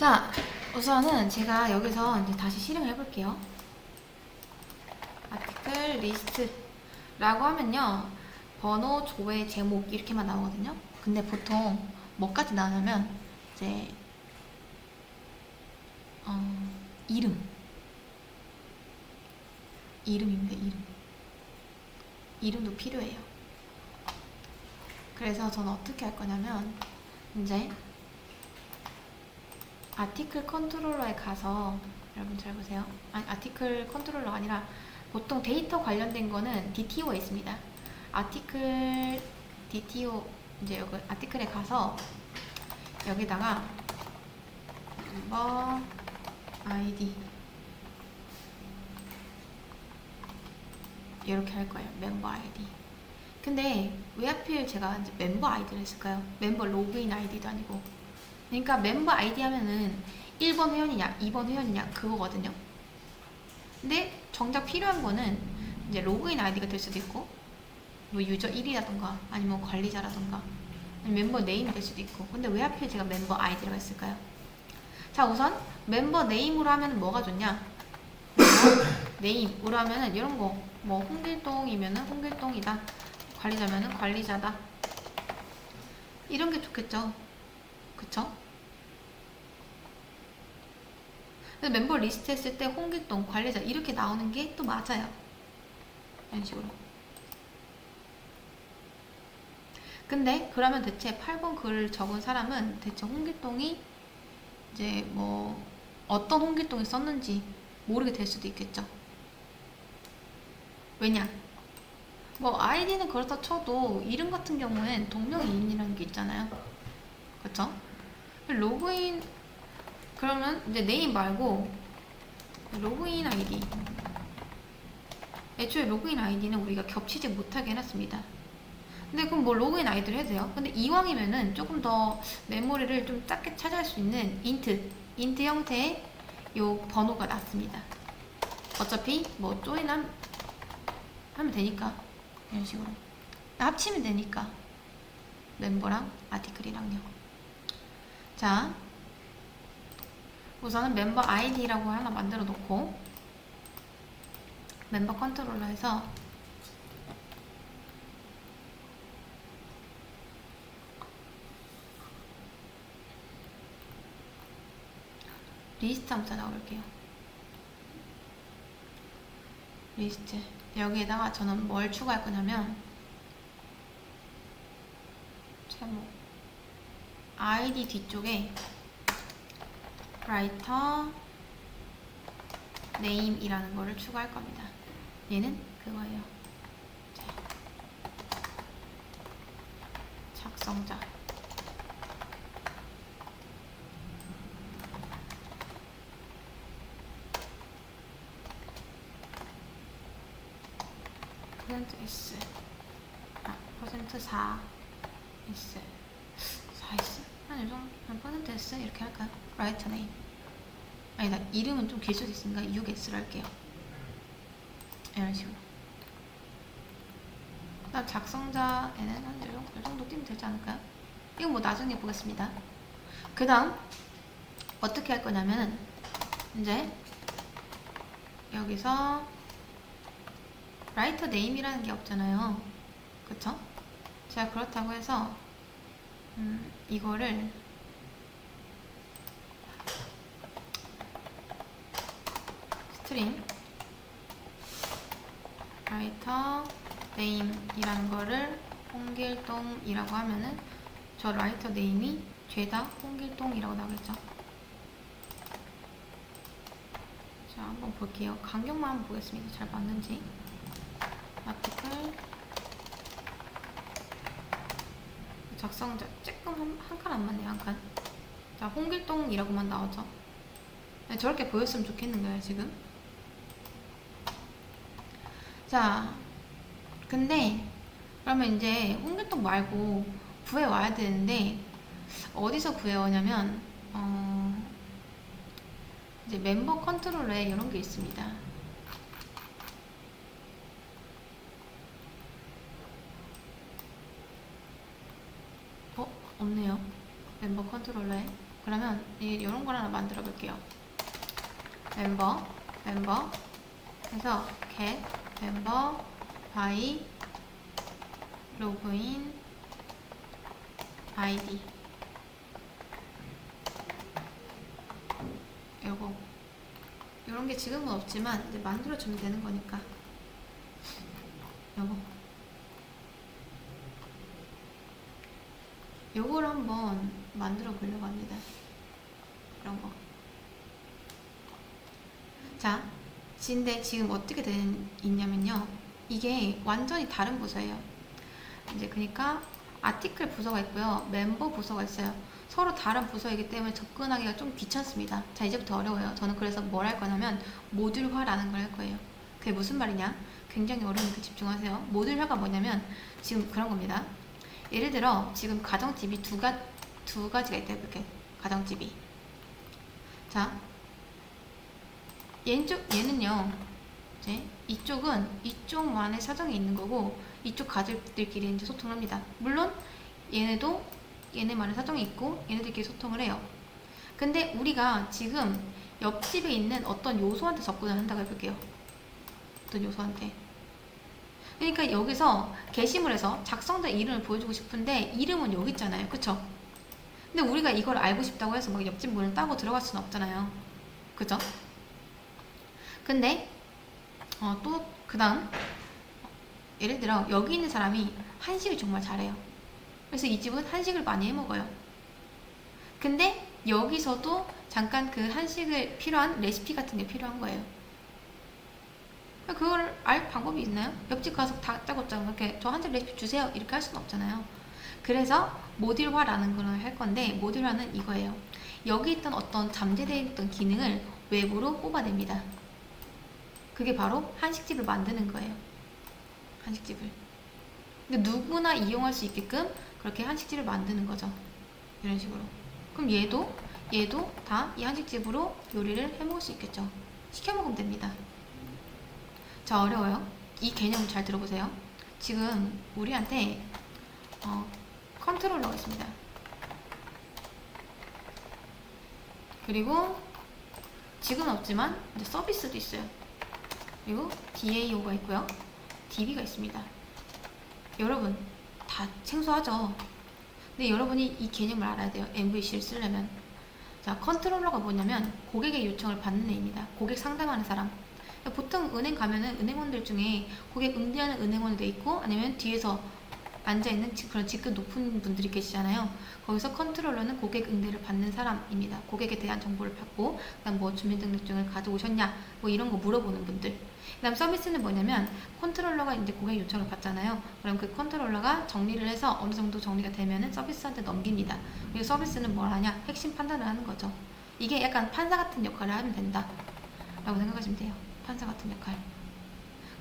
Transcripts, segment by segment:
자, 우선은 제가 여기서 이제 다시 실행을 해볼게요. 아티클 리스트라고 하면요, 번호, 조회, 제목 이렇게만 나오거든요. 근데 보통 뭐까지 나오냐면 이제 이름입니다. 이름도 필요해요. 그래서 저는 어떻게 할 거냐면 이제 아티클 컨트롤러에 가서, 여러분 잘 보세요. 아니, 아티클 컨트롤러 아니라 보통 데이터 관련된 거는 DTO에 있습니다. 아티클 DTO, 이제 여기 아티클에 가서 여기다가 멤버 아이디 이렇게 할 거예요. 멤버 아이디. 근데 왜 하필 제가 이제 멤버 아이디를 했을까요? 멤버 로그인 아이디도 아니고. 그러니까 멤버 아이디 하면은 1번 회원이냐 2번 회원이냐 그거거든요. 근데 정작 필요한 거는 이제 로그인 아이디가 될 수도 있고, 뭐 유저 1이라던가 아니면 관리자라던가 아니면 멤버 네임이 될 수도 있고. 근데 왜 하필 제가 멤버 아이디라고 했을까요? 자, 우선 멤버 네임으로 하면 뭐가 좋냐? 네임으로 하면은 이런 거, 뭐 홍길동이면은 홍길동이다, 관리자면은 관리자다, 이런 게 좋겠죠. 그쵸? 근데 멤버 리스트 했을 때 홍길동, 관리자 이렇게 나오는 게 또 맞아요. 이런 식으로. 근데 그러면 대체 8번 글을 적은 사람은 대체 홍길동이 이제 뭐 어떤 홍길동이 썼는지 모르게 될 수도 있겠죠. 왜냐? 뭐 아이디는 그렇다 쳐도 이름 같은 경우엔 동명이인이라는 게 있잖아요. 그쵸? 로그인, 그러면 이제 네임 말고 로그인 아이디, 애초에 로그인 아이디는 우리가 겹치지 못하게 해놨습니다. 근데 그럼 뭐 로그인 아이디를 해도 돼요. 근데 이왕이면은 조금 더 메모리를 좀 작게 차지할 수 있는 인트 형태의 요 번호가 낫습니다. 어차피 뭐 조인하면 되니까, 이런 식으로 합치면 되니까, 멤버랑 아티클이랑요. 자, 우선은 멤버 아이디라고 하나 만들어 놓고 멤버 컨트롤러에서 리스트 한번 찾아볼게요. 리스트, 여기에다가 저는 뭘 추가할 거냐면 제목, 아이디 뒤쪽에 라이터 네임이라는 거를 추가할 겁니다. 얘는 그거예요. 작성자, %S, %4 S, 4S, 한 요정도 %S 이렇게 할까요? 라이터 네임, 아니다, 이름은 좀 길 수도 있으니까 6S로 할게요. 이런 식으로. 그다음 작성자에는 한 이 정도 띄면 되지 않을까요? 이건 뭐 나중에 보겠습니다. 그 다음 어떻게 할 거냐면은 이제 여기서 라이터 네임이라는 게 없잖아요. 그쵸? 제가 그렇다고 해서 이거를 스트림 라이터 네임이라는 거를 홍길동이라고 하면은 저 라이터 네임이 죄다 홍길동이라고 나오겠죠. 자, 한번 볼게요. 간격만 한번 보겠습니다. 잘 맞는지. 아티클 작성자 조금 한 칸 안 맞네요. 한 칸. 자, 홍길동이라고만 나오죠. 네, 저렇게 보였으면 좋겠는 거예요, 지금. 자, 근데 그러면 이제 홍길동 말고 구해 와야 되는데 어디서 구해 오냐면 이제 멤버 컨트롤에 이런 게 있습니다. 없네요. 멤버 컨트롤러에. 그러면 이런 걸 하나 만들어 볼게요. 멤버 해서 get 멤버 by 로그인 아이디. 요런 게 지금은 없지만 이제 만들어주면 되는 거니까. 요걸 한번 만들어 보려고 합니다. 이런 거. 자, 근데 지금 어떻게 있냐면요. 이게 완전히 다른 부서예요. 이제 그러니까 아티클 부서가 있고요. 멤버 부서가 있어요. 서로 다른 부서이기 때문에 접근하기가 좀 귀찮습니다. 자, 이제부터 어려워요. 저는 그래서 뭘 할 거냐면 모듈화라는 걸 할 거예요. 그게 무슨 말이냐? 굉장히 어려우니까 집중하세요. 모듈화가 뭐냐면 지금 그런 겁니다. 예를 들어 지금 가정집이 두 가지가 있다 해볼게. 가정집이. 자, 얘는요. 이제 이쪽은 이쪽만의 사정이 있는 거고 이쪽 가족들끼리 이제 소통을 합니다. 물론 얘네도 얘네만의 사정이 있고 얘네들끼리 소통을 해요. 근데 우리가 지금 옆집에 있는 어떤 요소한테 접근을 한다고 해볼게요. 어떤 요소한테. 그러니까 여기서 게시물에서 작성자 이름을 보여주고 싶은데 이름은 여기 있잖아요. 그쵸? 근데 우리가 이걸 알고 싶다고 해서 막 옆집 문을 따고 들어갈 수는 없잖아요. 그죠? 근데 또 그 다음 예를 들어 여기 있는 사람이 한식을 정말 잘해요. 그래서 이 집은 한식을 많이 해먹어요. 근데 여기서도 잠깐 그 한식을 필요한 레시피 같은 게 필요한 거예요. 그걸 알 방법이 있나요? 옆집 가서 다짜고짜 이렇게 저 한식 레시피 주세요 이렇게 할 수는 없잖아요. 그래서 모듈화라는 걸 할 건데 모듈화는 이거예요. 여기 있던 어떤 잠재되어 있던 기능을 외부로 뽑아냅니다. 그게 바로 한식집을 만드는 거예요. 한식집을. 근데 누구나 이용할 수 있게끔 그렇게 한식집을 만드는 거죠. 이런 식으로. 그럼 얘도 다 이 한식집으로 요리를 해먹을 수 있겠죠. 시켜 먹으면 됩니다. 자, 어려워요. 이 개념 잘 들어보세요. 지금 우리한테 컨트롤러가 있습니다. 그리고 지금은 없지만 이제 서비스도 있어요. 그리고 DAO가 있고요. DB가 있습니다. 여러분 다 생소하죠? 근데 여러분이 이 개념을 알아야 돼요. MVC를 쓰려면. 자, 컨트롤러가 뭐냐면 고객의 요청을 받는 애입니다. 고객 상담하는 사람. 보통 은행 가면은 은행원들 중에 고객 응대하는 은행원이 돼 있고 아니면 뒤에서 앉아있는 그런 직급 높은 분들이 계시잖아요. 거기서 컨트롤러는 고객 응대를 받는 사람입니다. 고객에 대한 정보를 받고 그다음 뭐 주민등록증을 가져오셨냐 뭐 이런 거 물어보는 분들. 그다음 서비스는 뭐냐면 컨트롤러가 이제 고객 요청을 받잖아요. 그럼 그 컨트롤러가 정리를 해서 어느 정도 정리가 되면은 서비스한테 넘깁니다. 그리고 서비스는 뭘 하냐? 핵심 판단을 하는 거죠. 이게 약간 판사 같은 역할을 하면 된다 라고 생각하시면 돼요. 판사 같은 역할.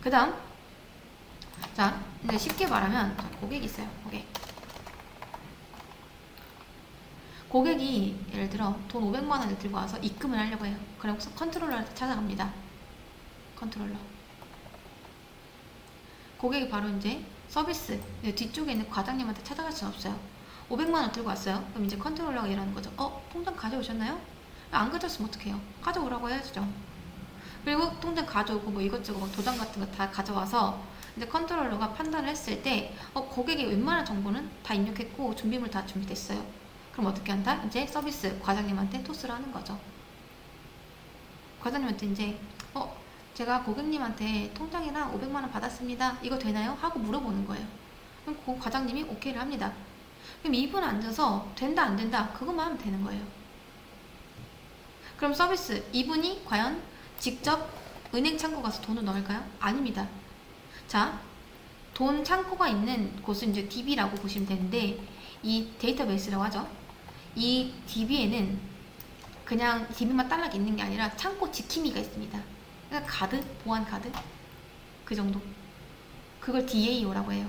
그 다음 자, 이제 쉽게 말하면 고객이 있어요. 고객이 예를 들어 돈 500만 원을 들고 와서 입금을 하려고 해요. 그래서 컨트롤러한테 찾아갑니다. 컨트롤러. 고객이 바로 이제 서비스 뒤쪽에 있는 과장님한테 찾아갈 수는 없어요. 500만 원 들고 왔어요. 그럼 이제 컨트롤러가 이러는 거죠. 통장 가져오셨나요? 안 가져왔으면 어떡해요? 가져오라고 해야죠. 그리고 통장 가져오고 뭐 이것저것 막 도장 같은 거 다 가져와서 이제 컨트롤러가 판단을 했을 때 고객의 웬만한 정보는 다 입력했고 준비물 다 준비됐어요. 그럼 어떻게 한다? 이제 서비스 과장님한테 토스를 하는 거죠. 과장님한테 이제 제가 고객님한테 통장이랑 500만 원 받았습니다. 이거 되나요? 하고 물어보는 거예요. 그럼 그 과장님이 오케이를 합니다. 그럼 이분 앉아서 된다 안 된다 그것만 하면 되는 거예요. 그럼 서비스 이분이 과연 직접 은행 창고 가서 돈을 넣을까요? 아닙니다. 자, 돈 창고가 있는 곳은 이제 DB라고 보시면 되는데 이 데이터베이스라고 하죠. 이 DB에는 그냥 DB만 딸락 있는 게 아니라 창고 지킴이가 있습니다. 그러니까 카드, 보안 카드 그 정도. 그걸 DAO라고 해요.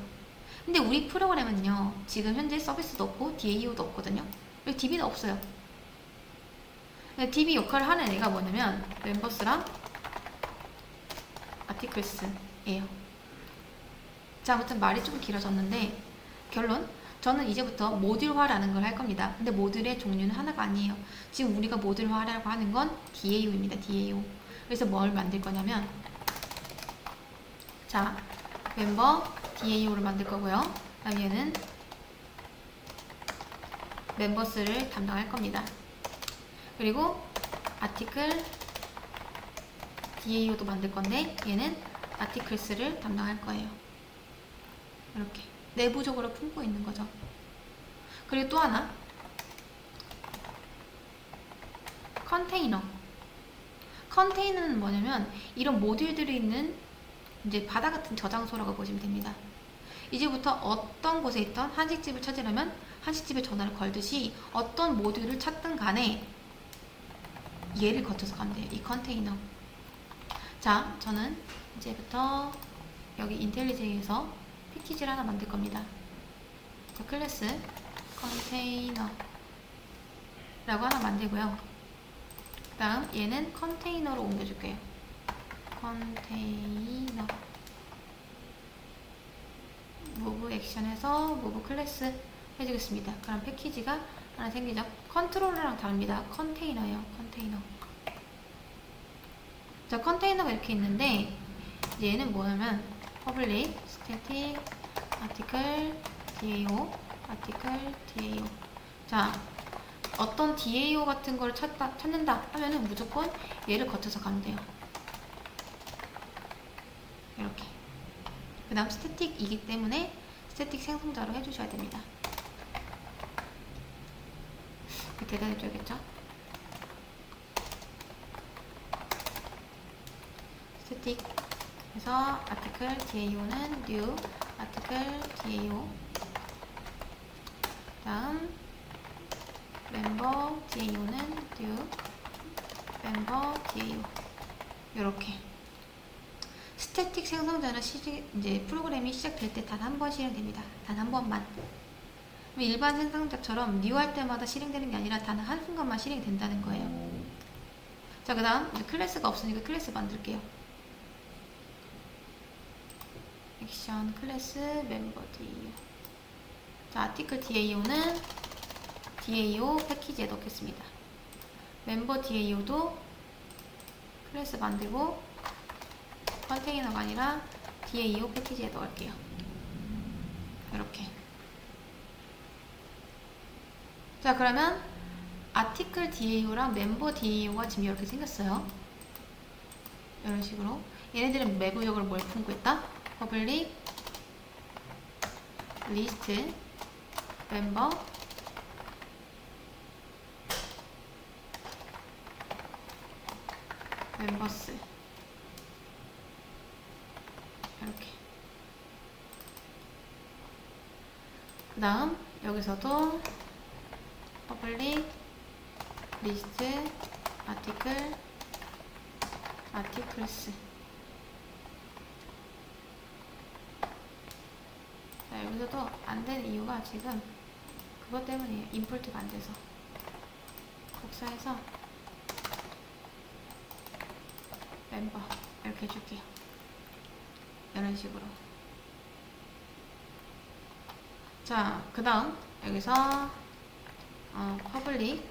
근데 우리 프로그램은요 지금 현재 서비스도 없고 DAO도 없거든요. 그리고 DB는 없어요. DB 역할을 하는 애가 뭐냐면 멤버스랑 아티클스예요. 자, 아무튼 말이 좀 길어졌는데 결론 저는 이제부터 모듈화라는 걸 할 겁니다. 근데 모듈의 종류는 하나가 아니에요. 지금 우리가 모듈화라고 하는 건 DAO입니다. DAO. 그래서 뭘 만들 거냐면, 자, 멤버 DAO를 만들 거고요. 그다음 얘는 멤버스를 담당할 겁니다. 그리고 아티클 DAO도 만들 건데 얘는 아티클스를 담당할 거예요. 이렇게 내부적으로 품고 있는 거죠. 그리고 또 하나, 컨테이너. 컨테이너는 뭐냐면 이런 모듈들이 있는 이제 바다 같은 저장소라고 보시면 됩니다. 이제부터 어떤 곳에 있던 한식집을 찾으려면 한식집에 전화를 걸듯이 어떤 모듈을 찾든 간에 얘를 거쳐서 가면 돼요. 이 컨테이너. 자, 저는 이제부터 여기 인텔리제이에서 패키지를 하나 만들 겁니다. 자, 클래스 컨테이너 라고 하나 만들고요. 그 다음 얘는 컨테이너로 옮겨줄게요. 컨테이너 무브 액션에서 무브 클래스 해주겠습니다. 그럼 패키지가 하나 생기죠. 컨트롤러랑 다릅니다. 컨테이너예요. 컨테이너. 자, 컨테이너가 이렇게 있는데 얘는 뭐냐면 public static article DAO article DAO. 자, 어떤 DAO 같은 걸 찾는다 하면은 무조건 얘를 거쳐서 가면 돼요. 이렇게. 그 다음 스태틱이기 때문에 스태틱 생성자로 해주셔야 됩니다. 밑에다 해줘야겠죠? 스태틱. 그래서 아티클 DAO는 new 아티클 DAO. 다음 멤버 DAO는 new 멤버 DAO. 요렇게. 스태틱 생성자는 이제 프로그램이 시작될 때 단 한 번 실행됩니다. 단 한 번만. 일반 생성자처럼 new 할 때마다 실행되는 게 아니라 단 한순간만 실행된다는 거예요. 자, 그 다음 클래스가 없으니까 클래스 만들게요. 액션 클래스 멤버 DAO. 자, 아티클 DAO는 DAO 패키지에 넣겠습니다. 멤버 DAO도 클래스 만들고 컨테이너가 아니라 DAO 패키지에 넣을게요. 이렇게. 자, 그러면 아티클 DAO랑 멤버 DAO가 지금 이렇게 생겼어요. 이런 식으로. 얘네들은 내부적으로 뭘 품고 있다? public list 멤버 멤버스 이렇게. 그 다음 여기서도 public list article articles. 자, 여기서도 안 되는 이유가 지금 그것 때문이에요. 임포트가 안 돼서. 복사해서 멤버 이렇게 해줄게요. 이런 식으로. 자, 그 다음 여기서 public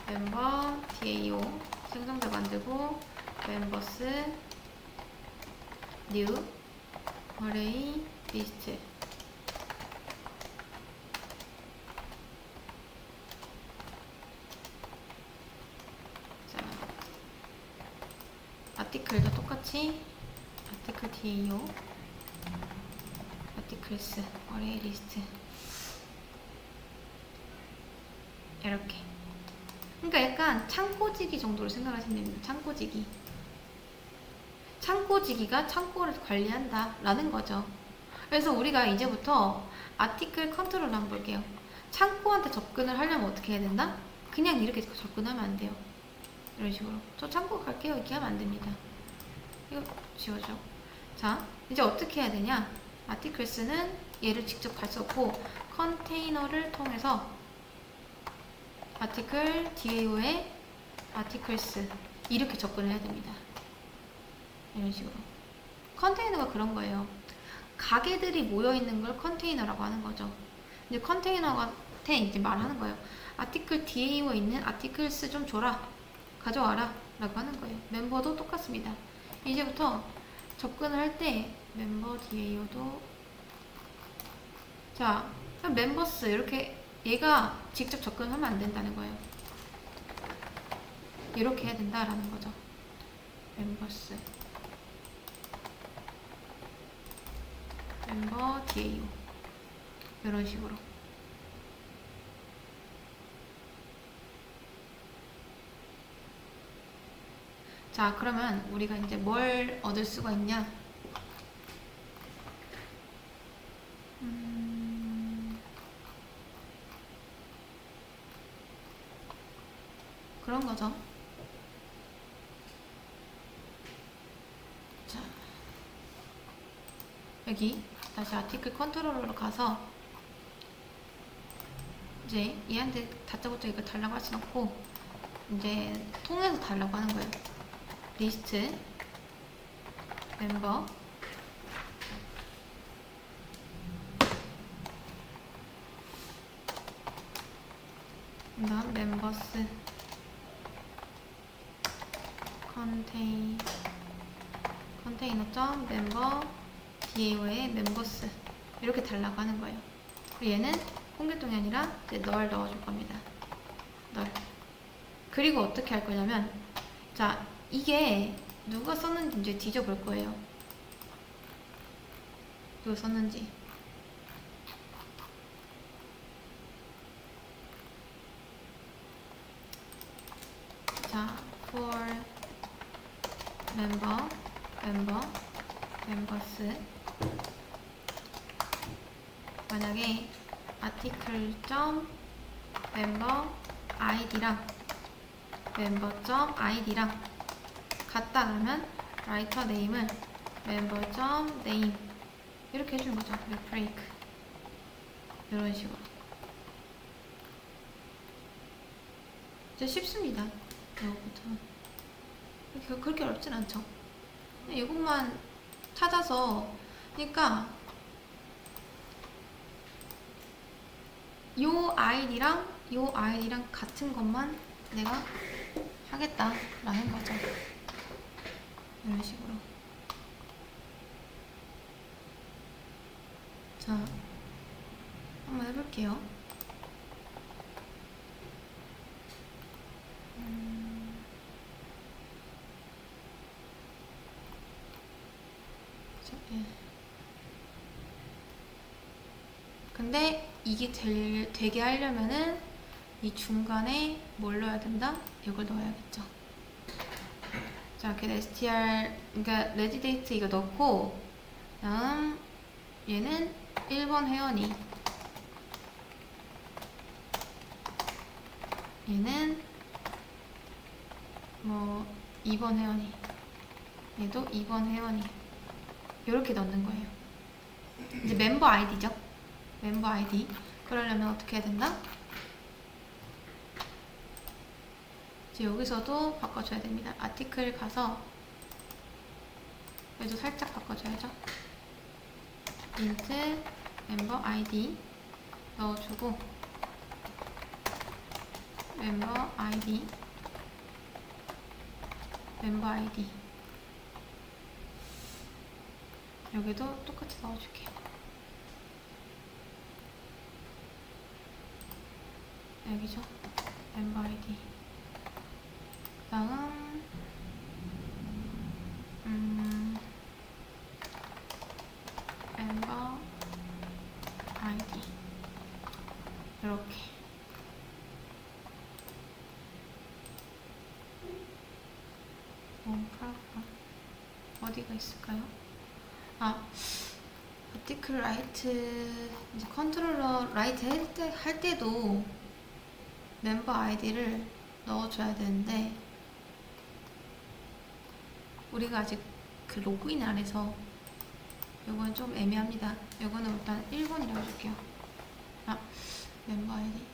멤버 DAO 생성자 만들고 멤버스 new array list. 자, 아티클도 똑같이 아티클 DAO 아티클스 array list 이렇게. 그러니까 약간 창고지기 정도로 생각하시면 됩니다. 창고지기. 창고지기가 창고를 관리한다 라는 거죠. 그래서 우리가 이제부터 아티클 컨트롤 한번 볼게요. 창고한테 접근을 하려면 어떻게 해야 된다? 그냥 이렇게 접근하면 안 돼요. 이런 식으로. 저 창고 갈게요. 이렇게 하면 안 됩니다. 이거 지워줘. 자, 이제 어떻게 해야 되냐? 아티클스는 얘를 직접 갈 수 없고 컨테이너를 통해서 아티클 DAO의 아티클스 이렇게 접근을 해야 됩니다. 이런 식으로. 컨테이너가 그런 거예요. 가게들이 모여 있는 걸 컨테이너라고 하는 거죠. 이제 컨테이너한테 이제 말하는 거예요. 아티클 DAO에 있는 아티클스 좀 줘라, 가져와라 라고 하는 거예요. 멤버도 똑같습니다. 이제부터 접근을 할 때 멤버 DAO도 자 멤버스 이렇게 얘가 직접 접근하면 안 된다는 거예요. 이렇게 해야 된다라는 거죠. 멤버스 멤버 DAO 이런 식으로. 자, 그러면 우리가 이제 뭘 얻을 수가 있냐? 그런 거죠. 자, 여기 다시 아티클 컨트롤러로 가서 이제 얘한테 다짜고짜 이거 달라고 할 순 없고 이제 통해서 달라고 하는 거예요. 리스트 멤버 그다음 멤버스 컨테이너 멤버 DAO의 멤버스 이렇게 달라고 하는 거예요. 그리고 얘는 홍길동이 아니라 이제 널 넣어줄 겁니다. 널. 그리고 어떻게 할 거냐면 자 이게 누가 썼는지 이제 뒤져볼 거예요. 누가 썼는지. 자, for 멤버스 만약에 article.member id랑 member.id랑 같다 그러면 writer name을 member.name 이렇게 해주는 거죠. break 이런 식으로. 이제 쉽습니다. 이거부터 그렇게 어렵진 않죠. 이것만 찾아서 그러니까 요 아이디랑 같은 것만 내가 하겠다라는 거죠. 이런 식으로. 자, 한번 해볼게요. 근데 이게 되게 하려면은 이 중간에 뭘 넣어야 된다? 이걸 넣어야겠죠. 자, 이렇게 str, 그러니까 레지데이트 이거 넣고, 다음 얘는 1번 회원이, 얘는 뭐 2번 회원이, 얘도 2번 회원이 이렇게 넣는 거예요. 이제 멤버 아이디죠. 멤버 아이디. 그러려면 어떻게 해야 된다? 이제 여기서도 바꿔줘야 됩니다. 아티클 가서 여기도 살짝 바꿔줘야죠. int 멤버 아이디 넣어주고 멤버 아이디 여기도 똑같이 넣어줄게요. 여기죠. 멤버 아이디. 다음 멤버 아이디 이렇게. 어디가 있을까요? 아, 아티클 라이트 이제 컨트롤러 라이트 할 때도 멤버 아이디를 넣어줘야 되는데 우리가 아직 그 로그인 안 해서 요건 좀 애매합니다. 요거는 일단 1번이라고 해줄게요. 아, 멤버 아이디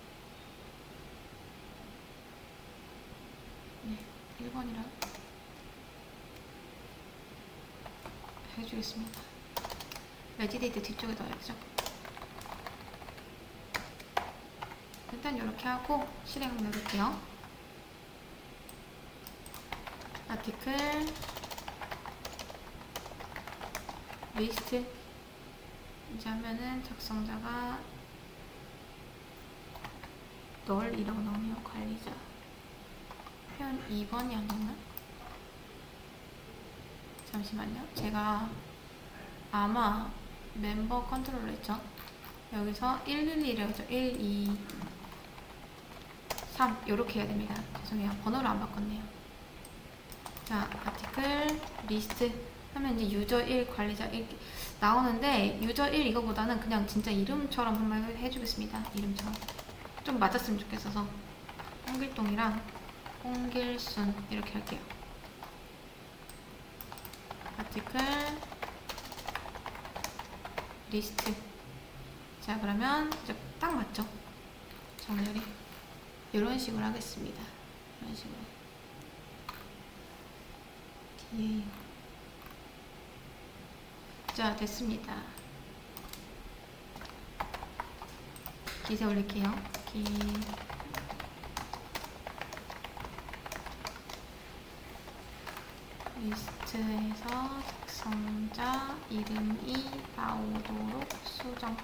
네, 1번이라 해주겠습니다. 레지데이트 뒤쪽에 넣어야죠. 일단 이렇게 하고 실행 누를게요. 아티클 리스트 이제 하면은 작성자가 널 이라고 나오네요. 관리자 표현 2번이 아니었나? 잠시만요. 제가 아마 멤버 컨트롤을 했죠. 여기서 112를 하죠. 1, 2, 3 이렇게 해야 됩니다. 죄송해요. 번호를 안 바꿨네요. 자, 아티클 리스트 하면 이제 유저 1, 관리자 1 나오는데 유저 1 이거보다는 그냥 진짜 이름처럼 한번 해주겠습니다. 이름처럼 좀 맞았으면 좋겠어서 홍길동이랑 홍길순 이렇게 할게요. 아티클 리스트. 자, 그러면 이제 딱 맞죠? 정렬이 이런 식으로 하겠습니다. 이런 식으로 뒤에. 자, 됐습니다. 기세 올릴게요. 리스트에서 작성자 이름이 나오도록 수정.